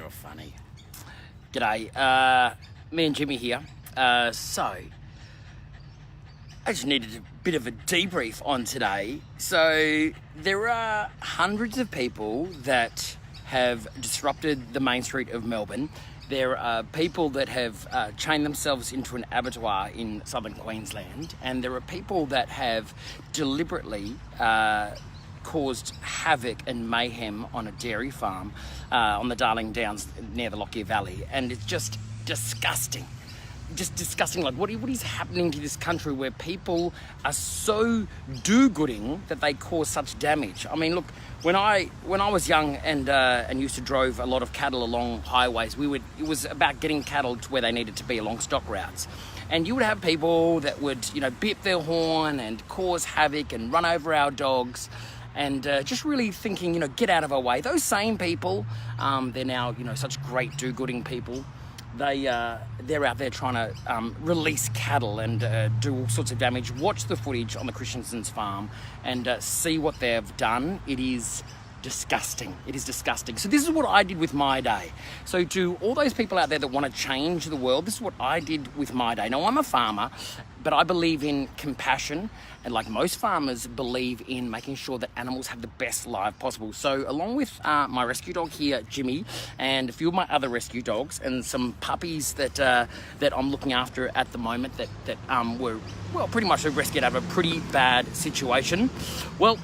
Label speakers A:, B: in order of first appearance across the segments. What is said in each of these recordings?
A: You're funny. G'day, me and Jimmy here. So, I just needed a bit of a debrief on today. So, there are hundreds of people that have disrupted the main street of Melbourne. There are people that have chained themselves into an abattoir in southern Queensland, and there are people that have deliberately caused havoc and mayhem on a dairy farm on the Darling Downs near the Lockyer Valley, and it's just disgusting. Just disgusting. Like, what is happening to this country where people are so do-gooding that they cause such damage? I mean, look, when I was young and used to drove a lot of cattle along highways, it was about getting cattle to where they needed to be along stock routes. And you would have people that would, beep their horn and cause havoc and run over our dogs, and just really thinking, get out of our way. Those same people, they're now, such great do-gooding people. They're out there trying to release cattle and do all sorts of damage. Watch the footage on the Christensen's farm and see what they've done. It is disgusting. It is disgusting. So this is what I did with my day. So to all those people out there that want to change the world, this is what I did with my day. Now, I'm a farmer, but I believe in compassion, and like most farmers, believe in making sure that animals have the best life possible. So along with my rescue dog here, Jimmy, and a few of my other rescue dogs, and some puppies that I'm looking after at the moment that were, well, pretty much rescued out of a pretty bad situation. Well,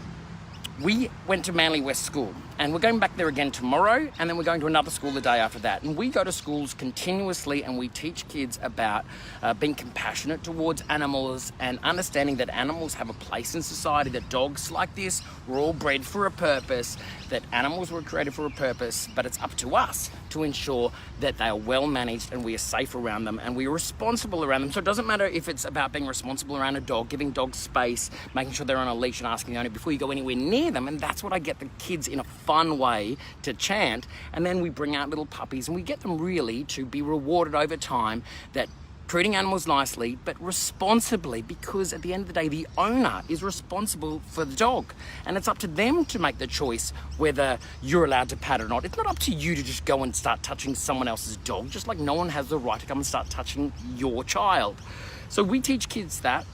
A: we went to Manly West School, and we're going back there again tomorrow, and then we're going to another school the day after that. And we go to schools continuously, and we teach kids about being compassionate towards animals and understanding that animals have a place in society, that dogs like this were all bred for a purpose, that animals were created for a purpose, but it's up to us to ensure that they are well managed and we are safe around them and we are responsible around them. So it doesn't matter if it's about being responsible around a dog, giving dogs space, making sure they're on a leash and asking the owner before you go anywhere near them. And that's what I get the kids in a fun way to chant. And then we bring out little puppies and we get them really to be rewarded over time, that treating animals nicely but responsibly, because at the end of the day the owner is responsible for the dog, and it's up to them to make the choice whether you're allowed to pat or not. It's not up to you to just go and start touching someone else's dog, just like no one has the right to come and start touching your child. So we teach kids that,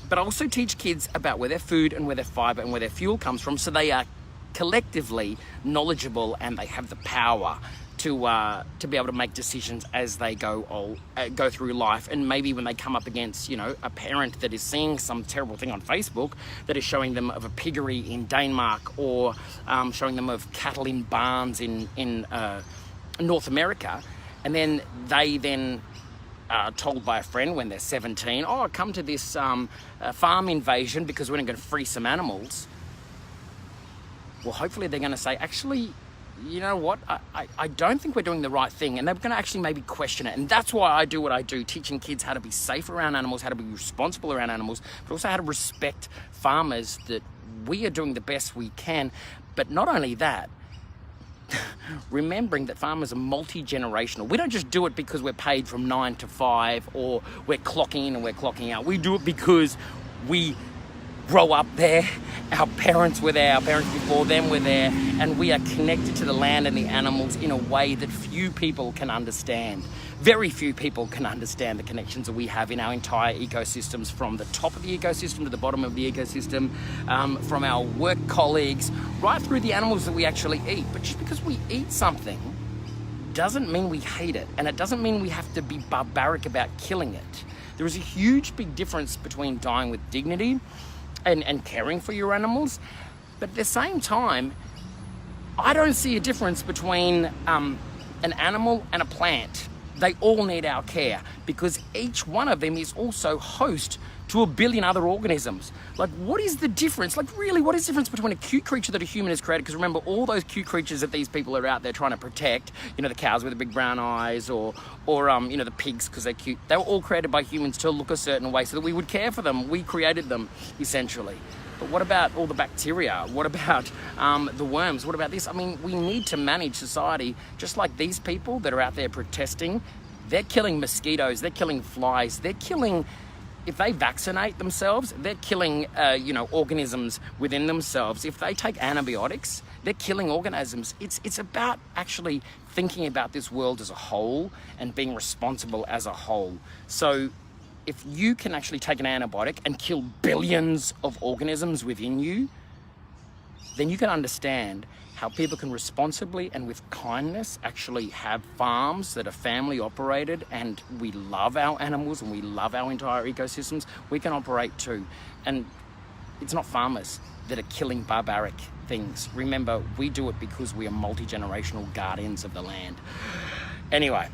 A: but I also teach kids about where their food and where their fiber and where their fuel comes from, so they are collectively knowledgeable and they have the power to be able to make decisions as they go through life. And maybe when they come up against, a parent that is seeing some terrible thing on Facebook that is showing them of a piggery in Denmark, or showing them of cattle in barns in North America, and then they are told by a friend when they're 17, come to this farm invasion because we're going to free some animals. Well, hopefully they're going to say, actually, you know what, I don't think we're doing the right thing, and they're going to actually maybe question it. And that's why I do what I do, teaching kids how to be safe around animals, how to be responsible around animals, but also how to respect farmers, that we are doing the best we can. But not only that, remembering that farmers are multi-generational. We don't just do it because we're paid from 9 to 5, or we're clocking in and we're clocking out. We do it because we grow up there, our parents were there, our parents before them were there, and we are connected to the land and the animals in a way that few people can understand. Very few people can understand the connections that we have in our entire ecosystems, from the top of the ecosystem to the bottom of the ecosystem, from our work colleagues, right through the animals that we actually eat. But just because we eat something doesn't mean we hate it, and it doesn't mean we have to be barbaric about killing it. There is a huge big difference between dying with dignity and caring for your animals. But at the same time, I don't see a difference between an animal and a plant. They all need our care, because each one of them is also host to a billion other organisms. Like, what is the difference? Like, really, what is the difference between a cute creature that a human has created? Because remember, all those cute creatures that these people are out there trying to protect, the cows with the big brown eyes, or the pigs because they're cute, they were all created by humans to look a certain way so that we would care for them. We created them, essentially. But what about all the bacteria? What about the worms? What about this? I mean, we need to manage society just like these people that are out there protesting. They're killing mosquitoes, they're killing flies, they're killing, if they vaccinate themselves, they're killing, organisms within themselves. If they take antibiotics, they're killing organisms. It's about actually thinking about this world as a whole and being responsible as a whole. So if you can actually take an antibiotic and kill billions of organisms within you, then you can understand how people can responsibly and with kindness actually have farms that are family operated, and we love our animals and we love our entire ecosystems. We can operate too. And it's not farmers that are killing barbaric things. Remember, we do it because we are multi-generational guardians of the land. Anyway,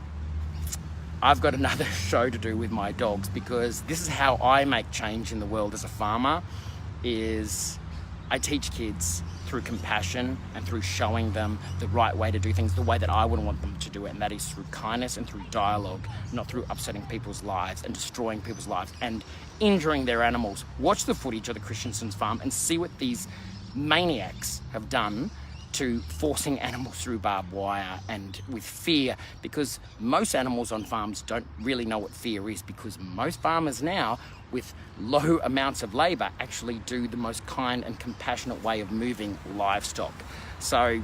A: I've got another show to do with my dogs, because this is how I make change in the world as a farmer, is I teach kids through compassion and through showing them the right way to do things, the way that I would want them to do it, and that is through kindness and through dialogue, not through upsetting people's lives and destroying people's lives and injuring their animals. Watch the footage of the Christensen's farm and see what these maniacs have done to forcing animals through barbed wire and with fear, because most animals on farms don't really know what fear is, because most farmers now with low amounts of labor actually do the most kind and compassionate way of moving livestock. So,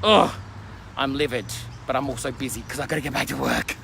A: I'm livid, but I'm also busy because I've got to get back to work.